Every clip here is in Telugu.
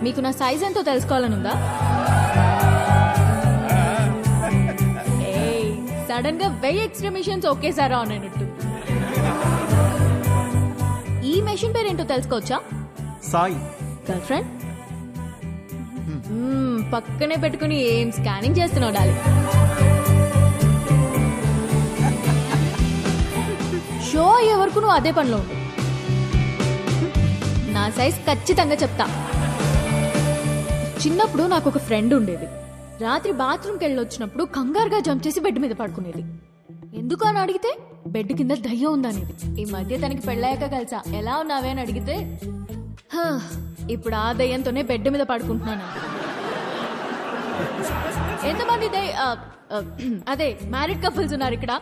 మీకు నా సైజ్ ఎంతో తెలుసుకోవాలనుందా? సడన్ గా 1000 ఎక్స్ట్రా మిషన్స్ ఒకేసారి ఆన్ అయినట్టు. ఈ మెషిన్ పేరేంటో తెలుసుకోవచ్చా? సాయి. Girlfriend? పక్కనే పెట్టుకుని ఏం స్కానింగ్ చేస్తున్నావు డాలి? షో అయ్యే వరకు నువ్వు అదే పనిలో ఉండు. నా సైజ్ ఖచ్చితంగా చెప్తా. చిన్నప్పుడు నాకు ఒక ఫ్రెండ్ ఉండేది. రాత్రి బాత్రూమ్కి వెళ్ళొచ్చినప్పుడు కంగారుగా జంప్ చేసి బెడ్ మీద పడుకునేది. ఎందుకు అని అడిగితే బెడ్ కింద దయ్యం ఉందనేది. ఈ మధ్య తనకి పెళ్ళాక కలిసా. ఎలా ఉన్నావే అని అడిగితే ఇప్పుడు ఆ దయ్యంతోనే బెడ్ మీద పడుకుంటున్నాను. ఎంతమంది అదే మ్యారీడ్ కపుల్స్ ఉన్నారు ఇక్కడ?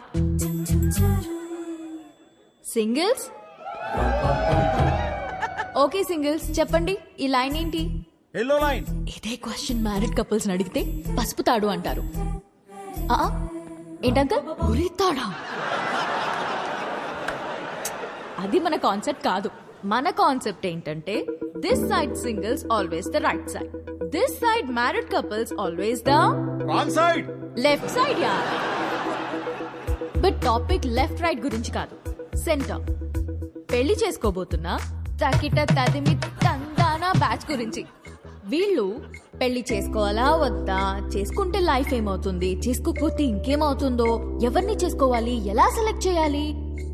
సింగిల్స్? ఓకే సింగిల్స్, చెప్పండి ఈ లైన్ ఏంటి? Yellow line. ఇదే క్వశ్చన్ మ్యారీడ్ కపుల్స్ అడిగితే పసుపు తాడు అంటారు. ఏంటంకల్ ఉరితాడా? అది మన కాన్సెప్ట్ కాదు. మన కాన్సెప్ట్ ఏంటంటే this side singles always the right side, this side married couples always the wrong side, left side. Yeah, but topic left right గురించి కాదు, సెంటర్. పెళ్లి చేసుకోబోతున్నా తకిట తదిమి తందానా బ్యాచ్ గురించి. వీళ్ళు పెళ్లి చేసుకోవాలా వద్దా, చేసుకుంటే లైఫ్ ఏమవుతుంది, చేసుకోకపోతే ఇంకేమవుతుందో, ఎవరిని చేసుకోవాలి, ఎలా సెలెక్ట్ చేయాలి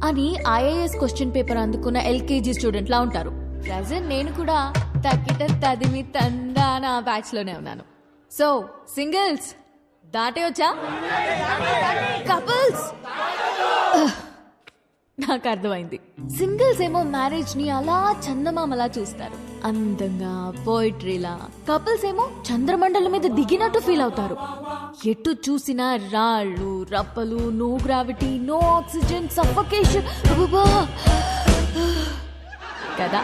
అని ఐఏఎస్ క్వశ్చన్ పేపర్ అందుకున్న ఎల్కేజీ స్టూడెంట్ లా ఉంటారు. ప్రజెంట్ నేను కూడా తక్కిట తదిమి తందానా బ్యాచ్ లోనే ఉన్నాను. సో సింగిల్స్ దాటే వచ్చా? కపుల్స్ నాకు అర్థమైంది. సింగిల్స్ ఏమో మ్యారేజ్ ని అలా చందమామలా చూస్తారు, అందంగా పోయిట్రీలా. కపుల్స్ ఏమో చంద్రమండలం మీద దిగినట్టు ఫీల్ అవుతారు. ఎటు చూసినా రాళ్ళు రప్పలు, no gravity, no oxygen, suffocation కదా.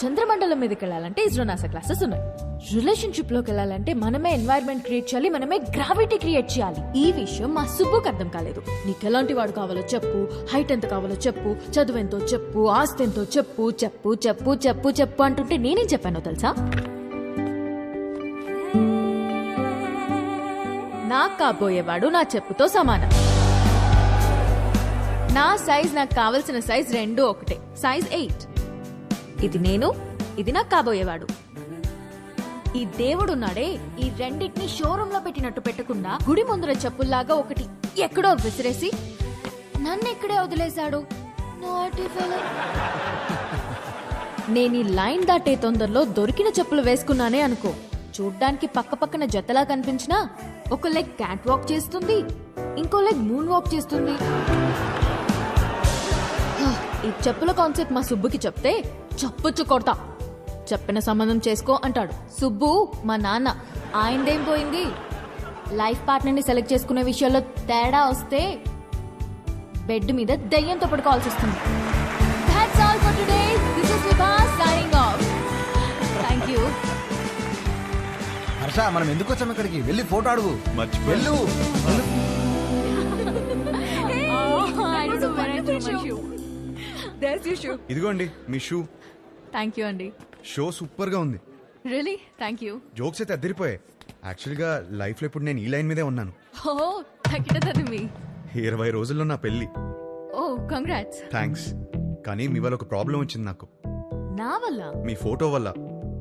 చంద్రమండలం మీదకి వెళ్ళాలంటే ఇస్రో నాసా క్లాసెస్ ఉన్నాయి. రిలేషన్షిప్ లోకి వెళ్ళాలంటే మనమే ఎన్వైరన్మెంట్ క్రియేట్ చేయాలి, మనమే గ్రావిటీ క్రియేట్ చేయాలి. ఈ విషయం మా సుబ్బుకి అర్థం కాలేదు. నీకు ఎలాంటి వాడు కావాలో చెప్పు, హైట్ ఎంత కావాలో చెప్పు, చదువు ఎంతో చెప్పు, ఆస్తి ఎంతో చెప్పు, చెప్పు చెప్పు చెప్పు చెప్పు అంటుంటే నేనేం చెప్పానో తెలుసా? నాకు కాబోయేవాడు నా చెప్పుతో సమానం. నా సైజ్ నాకు కావలసిన సైజ్ రెండు ఒకటే, సైజ్ 8. ఇది నేను, ఇది నాకు కాబోయేవాడు. ఈ దేవుడున్నాడే, ఈ రెండింటిని షోరూమ్ లో పెట్టినట్టు పెట్టకుండా గుడి ముందర చెప్పుల్లాగా ఒకటి ఎక్కడో విసిరేసి నన్ను ఎక్కడే వదిలేశాడు. నేను ఈ లైన్ దాటే తొందరలో దొరికిన చెప్పులు వేసుకున్నానే అనుకో, చూడ్డానికి పక్క పక్కన జతలా కనిపించినా ఒక లెగ్ క్యాట్ వాక్ చేస్తుంది, ఇంకో లెగ్ మూన్ వాక్ చేస్తుంది. ఈ చెప్పుల కాన్సెప్ట్ మా సుబ్బుకి చెప్తే చప్పుచ్చు కొడతా. చెప్పిన సంబంధం చేసుకో అంటాడు. సుబ్బు మా నాన్న, ఆయనదేం పోయింది? లైఫ్ పార్ట్నర్ ని సెలెక్ట్ చేసుకునే విషయాల్లో తేడా వస్తే బెడ్ మీద దయ్యంతో పడుకోవాల్సి వస్తుంది. That's all for today. This is Vibha signing off. Thank you. Harsha, మనం ఎందుకు వచ్చాం ఇక్కడికి? వెళ్ళి ఫోటో అడుగు. వెళ్ళు. ఇదిగోండి మీ షూ. థ్యాంక్ యూ అండి. షో సూపర్ గా ఉంది. Really thank you. జోక్స్ అయితే అద్దరిపోయాయి. యాక్చువల్ గా లైఫ్ లో ఇప్పుడు నేను ఈ లైన్ మీదే ఉన్నాను. ఓ తగ్గిటది మీ 20 రోజుల్లో నా పెళ్లి. ఓ కంగ్రాట్స్. థ్యాంక్స్. కానీ మీ వల్ల ఒక ప్రాబ్లం వచ్చింది నాకు. నా వల్ల? మీ ఫోటో వల్ల.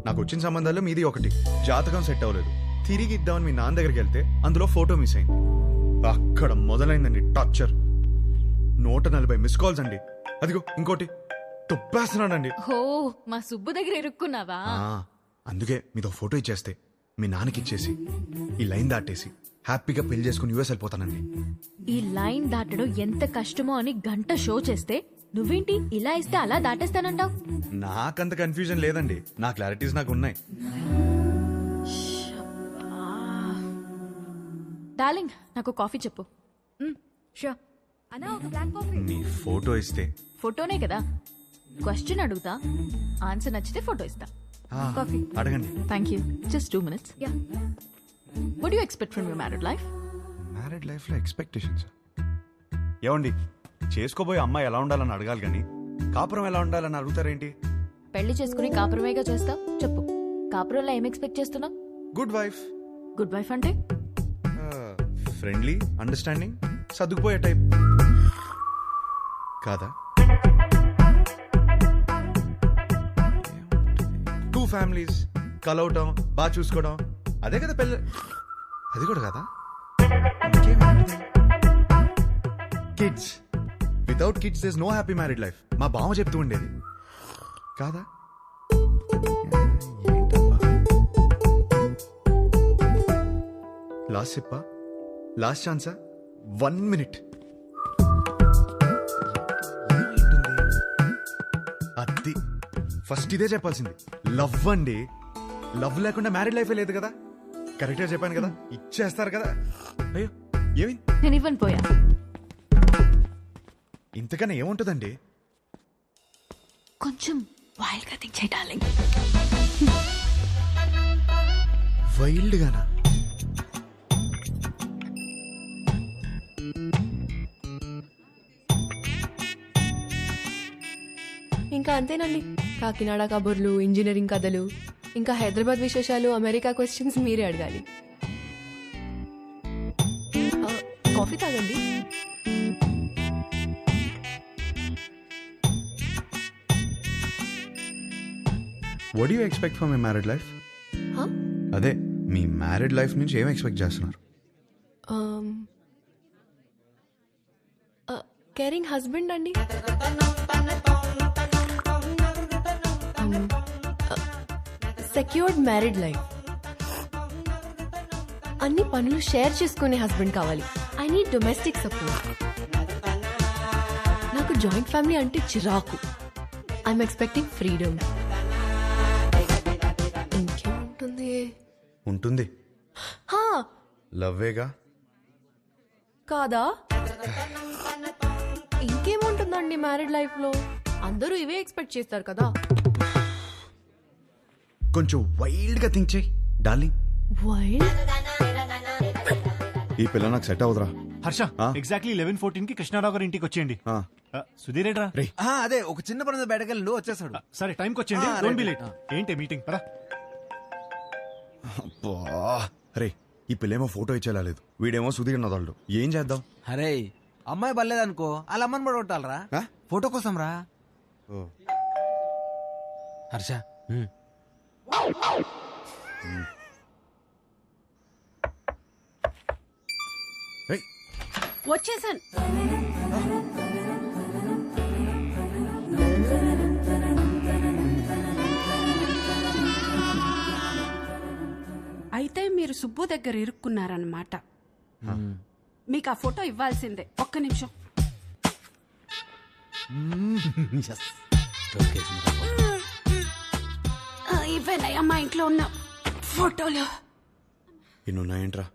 నాకు వచ్చిన సంబంధాల్లో మీది ఒకటి. జాతకం సెట్ అవ్వలేదు. తిరిగి ఇద్దామని మీ నాన్న దగ్గరికి వెళ్తే అందులో ఫోటో మిస్ అయింది. అక్కడ మొదలైందండి టార్చర్. 140 మిస్ కాల్స్ అండి. అదిగో ఇంకోటి తొప్పేస్తున్నాడండి. ఓ మా సుబ్బు దగ్గర ఇరుక్కున్నావా? అందుకే మీతో ఫోటో ఇచ్చేస్తే మీ నాన్నకి ఇచ్చేసి ఈ లైన్ దాటేసి హ్యాపీగా పెళ్లి చేసుకుని యూఎస్ వెళ్ళిపోతానండి. ఈ లైన్ దాటడం ఎంత కష్టమో అని గంట షో చేస్తే నువ్వేంటి ఇలా ఇస్తే అలా దాటేస్తానంటావు? నాకంత కన్ఫ్యూజన్ లేదండి. నా క్లారిటీస్ నాకు ఉన్నాయి. డార్లింగ్ నాకు కాఫీ చెప్పు. షూర్. అన్నా ఒక బ్లాక్ కాఫీ. నీ ఫోటో ఇస్తే? ఫోటోనే కదా. క్వశ్చన్ అడుగుతా, ఆన్సర్ నచ్చితే ఫోటో ఇస్తా. కాఫీ అడగండి. Thank you. Just 2 minutes. Yeah. What do you expect from your married life? Married life లో ఎక్స్పెక్టేషన్స్ ఏమండి? చేసుకోబోయే అమ్మాయి ఎలా ఉండాలని అడగాలి కానీ కాపురం ఎలా ఉండాలని అడుగుతారేంటి? పెళ్లి చేసుకుని కాపురమేగా చేస్తావు చెప్పు. కాపురంలో ఏం ఎక్స్పెక్ట్ చేస్తున్నావు? గుడ్ వైఫ్, గుడ్ వైఫ్ అంటే ఫ్రెండ్లీ, అండర్స్టాండింగ్, సర్దుకుపోయే టైప్ కాదా? 2 ఫ్యామిలీస్ కలవటం, బాగా చూసుకోవడం, అదే కదా పెళ్ళి. అది కూడా కాదా? Kids, without kids there is no happy married life. మా బావ చెప్తూ ఉండేది కాదా? లాస్ట్ చెప్పా, లాస్ట్ ఛాన్సా, 1 minute. అది ఫస్ట్ ఇదే చెప్పాల్సింది. లవ్ అండి, లవ్ లేకుండా మ్యారీడ్ లైఫే లేదు కదా. కరెక్ట్గా చెప్పాను కదా, ఇచ్చేస్తారు కదా. అయ్యో ఏమి, నేను ఇవ్వను పోయా. ఇంతకన్నా ఏముంటుందండి? కొంచెం వైల్డ్ గా థింక్ చేయాలి. వైల్డ్ గానా? ఇంకా అంతేనండి. కాకినాడ కబుర్లు, ఇంజనీరింగ్ కథలు, ఇంకా హైదరాబాద్ విశేషాలు, అమెరికా క్వశ్చన్స్ మీరే అడగాలి. కాఫీ తాగండి. What you expect from my married life? అదే మీ మ్యారీడ్ లైఫ్ నుంచి ఏం ఎక్స్పెక్ట్ చేస్తున్నారు? కేరింగ్ హస్బెండ్ అండి. Secured married life. అన్ని పనులు షేర్ చేసుకునే హస్బెండ్ కావాలి. I need domestic support. నాకు జాయింట్ ఫ్యామిలీ అంటే చిరాకు. I'm expecting freedom. ఇంకేముంటుంది? ఉంటుంది, హా, లవ్వేగా. కాదా? ఇంకేముంటుందండి మ్యారీడ్ లైఫ్ లో? అందరూ ఇవే ఎక్స్పెక్ట్ చేస్తారు కదా. కొంచెం వైల్డ్ గా థింక్ చేయి డార్లింగ్. వైల్డ్? ఈ పిల్ల నాకు సెట్ అవుదరా. హర్ష, ఎగ్జాక్ట్లీ 11:14 కి కృష్ణారావు గారి ఇంటికి వచ్చేయండి. సుధీర్ ఏడ్రా? అదే ఒక చిన్న పని బయటకెళ్ళి వచ్చేసాడు. సరే టైంకి వచ్చేయండి, డోంట్ బి లేట్. ఏంటి మీటింగ్? పదా. అరే ఈ పిల్లేమో ఫోటో ఇచ్చేలా లేదు, వీడేమో సుధీర్ నదాళ్ళు. ఏం చేద్దాం? అరే అమ్మాయి బలేదనుకో, వాళ్ళ అమ్మని కూడా కొట్టాలరా ఫోటో కోసం రా. హర్ష వచ్చేసాను. అయితే మీరు సుబ్బు దగ్గర ఇరుక్కున్నారన్నమాట. మీకు ఆ ఫోటో ఇవ్వాల్సిందే. ఒక్క నిమిషం. ఇవేనయ్యా మా ఇంట్లో ఉన్న ఫోటోలు. ఇన్నున్నాయంట్రా?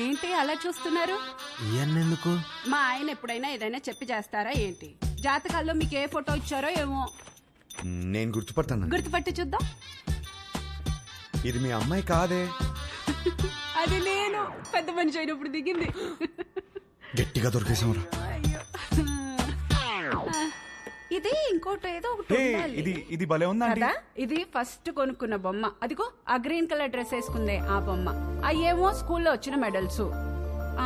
ఏంటి అలా చూస్తున్నారు? ఎందుకు? మా ఆయన ఎప్పుడైనా ఏదైనా చెప్పి చేస్తారా ఏంటి? జాతకాల్లో మీకు ఏ ఫోటో ఇచ్చారో ఏమో. నేను గుర్తుపడతాను. గుర్తుపట్టి చూద్దాం. ఇది మీ అమ్మాయి కాదే. అది నేను పెద్ద మనిషి అయినప్పుడు దిగింది. గట్టిగా దొరికేసాంరా. ఇది ఇంకోటి ఏదో ఒకటి ఉండాలి. ఇది భలే ఉందా కదా? ఇది ఫస్ట్ కొనుక్కున్న బొమ్మ. అదిగో ఆ గ్రీన్ కలర్ డ్రెస్ వేసుకుందే ఆ బొమ్మ. అయ్యేమో స్కూల్లో వచ్చిన మెడల్స్.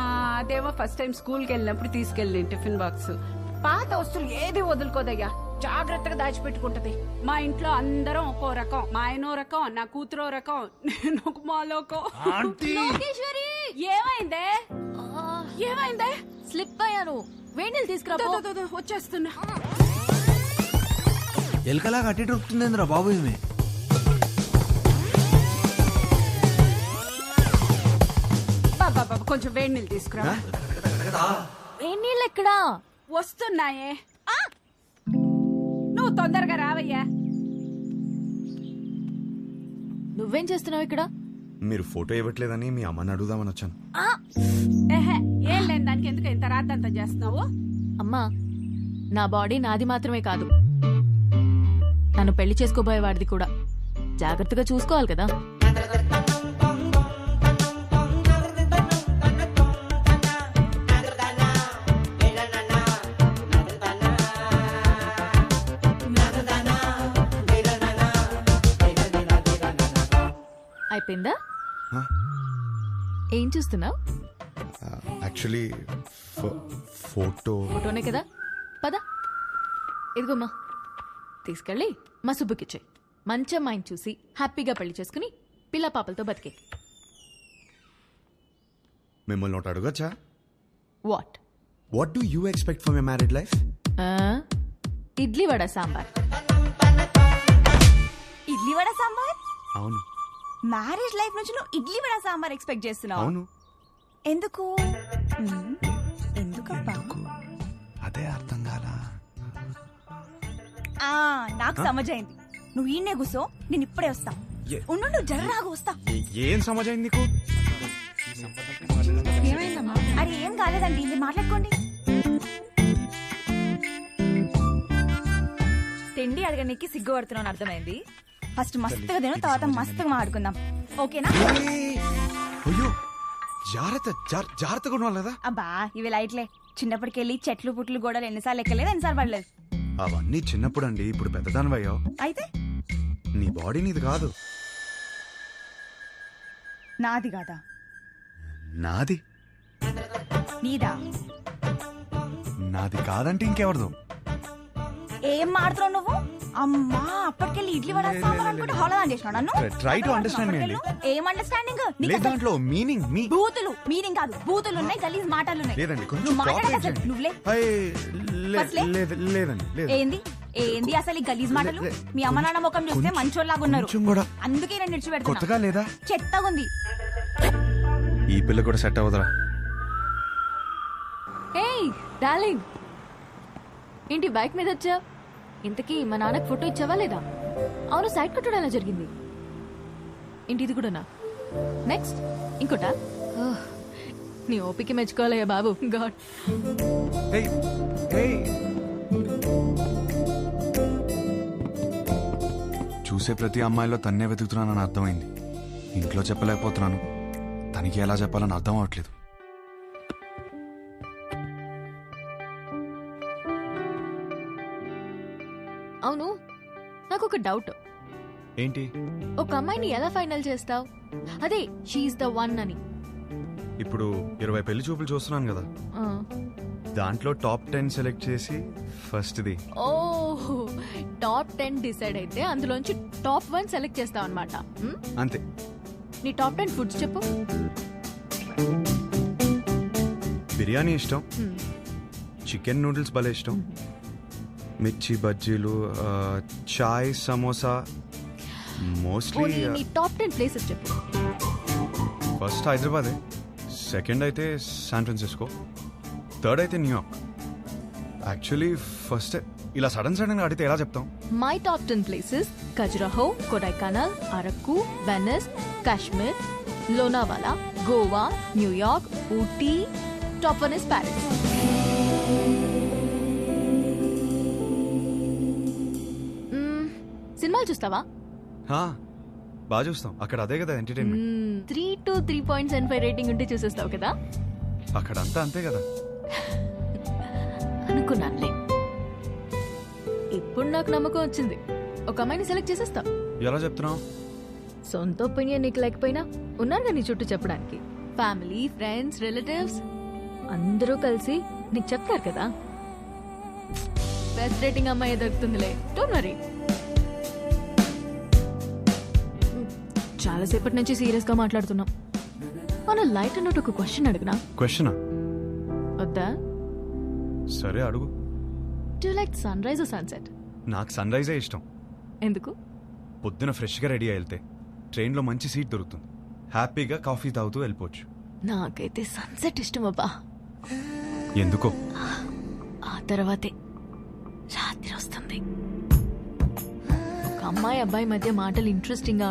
అదేమో ఫస్ట్ టైం స్కూల్కి వెళ్ళినప్పుడు తీసుకెళ్ళి టిఫిన్ బాక్స్. పాత వస్తువులు ఏది వదులుకోదయ్యా, జాగ్రత్తగా దాచిపెట్టుకుంటది. మా ఇంట్లో అందరం ఒక్కో రకం. మా ఆయనో రకం, నా కూతురో రకం, నేను ఒక మాలోకం. లోకేశ్వరి, ఏమైందే? ఏమైందే? స్లిప్ అయ్యాను. వేణీలు తీసుకురా. వచ్చేస్తున్నా. ఎలకలా కట్టి దొరుకుతుందిరా బాబు. ఏమి బాబా కొంచెం వేడి నీళ్ళు తీసుకురా. వేణీళ్ళు ఎక్కడా? వస్తున్నాయే. నువ్వు తొందరగా రావయ్యా. నువ్వేం చేస్తున్నావు ఇక్కడ? మీరు ఫోటో ఇవ్వట్లేదని మీ అమ్మని అడుగుదామని వచ్చాను. ఏం లేని దానికి ఎందుకు ఇంత రాద్దంతా చేస్తున్నావు? అమ్మా, నా బాడీ నాది మాత్రమే కాదు, నన్ను పెళ్లి చేసుకోబోయేవాడిది కూడా. జాగ్రత్తగా చూసుకోవాలి కదా. అయిపోయిందా? ఏం చూస్తున్నావు? యాక్చువల్లీ ఫోటోనే కదా, పద. ఇదిగోమ్మా, తీసుకెళ్ళి మా సుబ్బుకిచ్చే. మంచి అమ్మాయిని చూసి హ్యాపీగా పెళ్లి చేసుకుని పిల్ల పాపలతో బతికే. మిమ్మల్ని ఒకటి అడగచ్చా? What? What do you expect for my married life? Idli vada sambar. Idli vada sambar? అవును. మ్యారేజ్ లైఫ్ నుంచి నువ్వు ఇడ్లీ వడ సాంబార్ ఎక్స్పెక్ట్ చేస్తున్నావు? అవును. ఎందుకు? ఎందుకబ్బా? అదే అర్థం కాలా. నాకు సమజైంది. నువ్వు ఈయనే కూసో, నేను ఇప్పుడే వస్తా. ఉండు, నువ్వు జర్రాగా వస్తా. ఏం సమజైంది నీకు? అరే ఏం కాలేదండి, మీరు మాట్లాడుకోండి. తిండి అడగడానికి సిగ్గుపడుతున్నాను అర్థమైంది. ఫస్ట్ మస్తుగా తిను, తర్వాత మస్తుగా మాట్లాడుకుందాం, ఓకేనా? అయ్యో జాగ్రత్తగా ఉండాలి కదా. అబ్బా ఇవి లైట్లే. చిన్నప్పటికెళ్ళి చెట్లు పుట్లు గోడలు ఎన్నిసార్లు ఎక్కలేదు, ఎన్నిసార్లు పడలేదు. అవన్నీ చిన్నప్పుడు అండి, ఇప్పుడు పెద్దదానివయ్యావు. అయితే నీ బాడీ నీది కాదు. నాది కాదా? నాది. నీదా? నాది కాదంటే ఇంకెవరిదో. ఏం మాడుతున్నావు నువ్వు? అమ్మా అప్పటికెళ్ళి ఇడ్లీ వడ సాంబార్ అనుకుంటే హోళదాన్ చేసినావు నన్ను. Try to understand me అండి. ఏం అండర్స్టాండింగ్? లేదు దాంట్లో మీనింగ్ మీ బూతులు మీనింగ్ కాదు, బూతులు ఉన్నాయి, గలీజ్ మాటలు ఉన్నాయి. లేదండి కొంచెం నువ్వు మాట్లాడక cooperate అసలు చేయండి. నువ్వులే. అసలే? లేదండి లేదు. ఏంది ఏంది అసలు ఈ గలీజ్ మాటలు? మీ అమ్మ నాన్న ముఖం చూస్తే కొంచెం- మంచోళ్ళలాగా ఉన్నారు, కొంచెం కూడా అందుకే నేను నిడిచిపెడుతున్నా. కొత్తగా లేదా? చెత్తగా ఉంది. ఈ పిల్ల కూడా సెట్ అవ్వదురా. ఏయ్ డార్లింగ్, ఏంటి బైక్ మీద వచ్చా? ఇంతకీ మా నాన్నకు ఫోటో ఇచ్చావా లేదా? అవును, సైడ్ కొట్టడం ఎలా జరిగింది? ఏంటి ఇది కూడానా? నెక్స్ట్ ఇంకోటా? ఓహ్, నీ ఓపిక మెచ్చుకోవాలయ్యా బాబు. గాడ్. ఏయ్ ఏయ్ చూసే ప్రతి అమ్మాయిలో తన్నే వెతుకుతున్నానని అర్థమైంది. ఇంట్లో చెప్పలేకపోతున్నాను, తనకి ఎలా చెప్పాలని అర్థం అవట్లేదు. అవును, నాకు ఒక డౌట్. ఏంటి? ఒక అమ్మాయిని ఎలా ఫైనల్ చేస్తావు? అదే షీఈస్ ద వన్ అని. ఇప్పుడు 20 పెళ్లి చూపులు చూస్తున్నాను కదా, ఆ. దాంట్లో టాప్ 10 సెలెక్ట్ చేసి ఫస్ట్ది. ఓ, టాప్ 10 డిసైడ్ అయితే అందులోంచి టాప్ 1 సెలెక్ట్ చేస్తావు అనమాట. అంతే. నీ టాప్ 10 ఫుడ్స్ చెప్పు. బిర్యానీ ఇష్టం, చికెన్ నూడిల్స్ భలే ఇష్టం, మిర్చి బజ్జీలు, చాయ్, సమోసా. మోస్ట్లీ నీ టాప్ 10 ప్లేసెస్ చెప్పు. ఫస్ట్ హైదరాబాదే, సెకండ్ అయితే శాన్ ఫ్రాన్సిస్కో, థర్డ్ అయితే న్యూయార్క్. యాక్చువల్లీ ఫస్ట్ ఇలా సడన్ గా అడిగితే ఎలా చెప్తాం? My top 10 places: Khajuraho, Kodaikanal, Araku, Venus, Kashmir, Lonavala, Goa, New York, Ooty. Top 1 is Paris. సినిమాలు చూస్తావా? బాగా చూస్తాం, అక్కడ అదే కదా ఎంటర్టైన్మెంట్. 3 to 3.75 రేటింగ్ ఉంటే చూసేస్తావు కదా. అక్కడ అంతా అంతే కదా. అనుకున్నానులే. ఇప్పుడు నాకు నమ్మకం వచ్చింది, ఒక అమ్మాయిని సెలెక్ట్ చేసేస్తావు. ఎలా చెప్తున్నావు? సొంత ఒపీనియన్ నీకు లేకపోయినా ఉన్నారు నీ చుట్టూ చెప్పడానికి. ఫ్యామిలీ, ఫ్రెండ్స్, రిలేటివ్స్ అందరూ కలిసి నీకు చెప్తారు కదా. బెస్ట్ రేటింగ్ అమ్మాయి దొరుకుతుందిలే, డోంట్ వరీ. చాలాసేపటి నుంచి సీరియస్ గా మాట్లాడుతున్నాం. మన లైట్ అన్నట్టు ఒక క్వశ్చన్ అడిగినా? క్వశ్చనా? వద్దా? సరే అడుగు. Do you like sunrise or sunset? నాకు సన్ రైజే ఇష్టం. ఎందుకు? పొద్దున ఫ్రెష్గా రెడీ అయి వెళ్తే ట్రైన్లో మంచి సీట్ దొరుకుతుంది, హ్యాపీగా కాఫీ తాగుతూ వెళ్ళిపోవచ్చు. నాకైతే సన్సెట్ ఇష్టం అబ్బా. ఎందుకో? ఆ తర్వాతే రాత్రి వస్తుంది. ఒక అమ్మాయి అబ్బాయి మధ్య మాటలు ఇంట్రెస్టింగ్ గా